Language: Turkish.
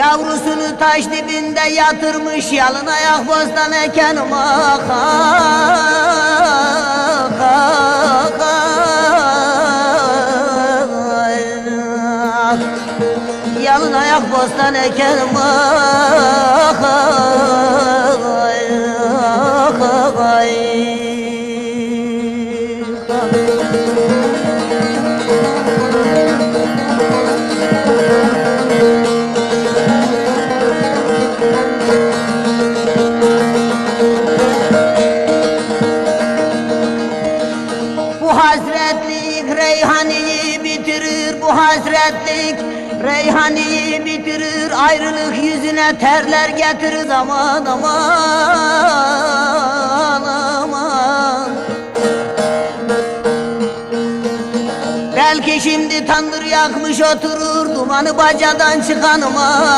Yavrusunu taş dibinde yatırmış, yalın ayak bostan eken yalın ayak bostan eken Bu hasretlik reyhaniyi bitirir, bu hasretlik reyhaniyi bitirir. Ayrılık yüzüne terler getirir, aman aman aman. Belki şimdi tandır yakmış oturur, dumanı bacadan çıkan aman.